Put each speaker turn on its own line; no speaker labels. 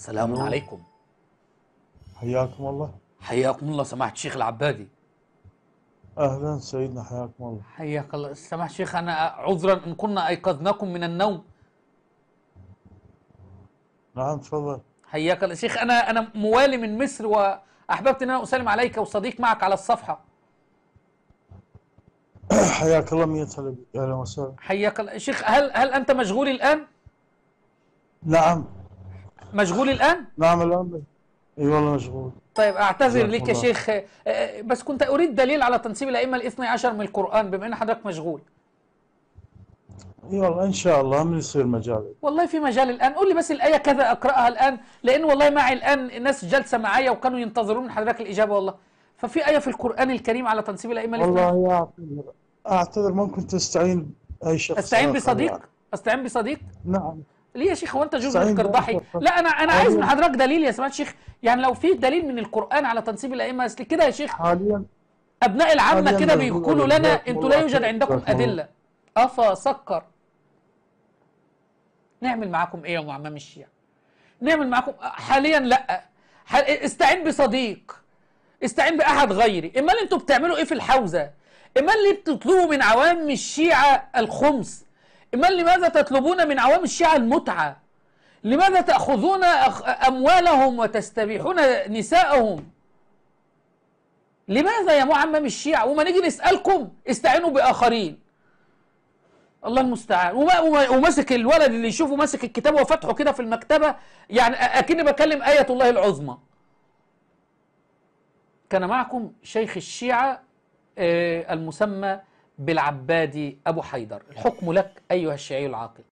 سلام
الو.
عليكم.
حياكم الله.
حياكم الله سماحة الشيخ العبادي.
اهلا سيدنا، حياكم الله.
حياك الله سماحة الشيخ، أنا عذرا إن كنا أيقظناكم من النوم.
نعم تفضل.
حياك الله شيخ، أنا موالي من مصر وأحببت أن أنا أسلم عليك وصديق معك على الصفحة.
حياك الله، مية هلا بك، اهلا وسهلا.
حياك الله شيخ، هل أنت مشغول الآن؟
نعم.
مشغول الآن؟
نعم الان. اي والله مشغول.
طيب أعتذر
جزاكم
لك يا
الله
شيخ، بس كنت أريد دليل على تنسيب الأئمة الاثني عشر من القرآن بما أن حضرتك مشغول.
اي والله ان شاء الله من يصير مجال.
والله في مجال الآن، قول لي بس الآية كذا أقرأها الآن، لأن والله معي الآن ناس جالسة معايا وكانوا ينتظرون من حضرتك الإجابة والله. ففي آية في القرآن الكريم على تنسيب الأئمة الاثنين.
والله اعتذر ممكن تستعين باي شخص
أستعين
اخر
بصديق؟
يعني.
أستعين بصديق؟
نعم.
ليه يا شيخ، هو أنت جزء
استعين باي
قرضاحي؟
شخص
لا أنا عايز من
حاليا.
حضرتك دليل يا سماحة الشيخ، يعني لو في دليل من القرآن على تنسيب الأئمة، أصل كده يا شيخ
حاليا
أبناء العامة
حاليا
كده
مشغول
بيقولوا
والله،
لنا
جزاكم
أنتوا لا
الله
يوجد
خير،
عندكم
جزاكم الله.
أدلة. أفا سكر. نعمل معاكم إيه يا معمم الشيعة؟ نعمل معاكم حاليا لا. استعين بصديق، استعين بأحد غيري. امال انتوا بتعملوا ايه في الحوزة؟ امال اللي بتطلبوا من عوام الشيعة الخمس؟ امال لماذا تطلبون من عوام الشيعة المتعة؟ لماذا تأخذون أموالهم وتستبيحون نساءهم؟ لماذا يا معمم الشيعة؟ وما نيجي نسألكم استعينوا بآخرين. الله المستعان. وماسك الولد اللي يشوفه ماسك الكتاب وفتحه كده في المكتبة، يعني أكني بكلم آية الله العظمى. كان معكم شيخ الشيعة المسمى بالعبادي أبو حيدر. الحكم لك أيها الشيعي العاقل.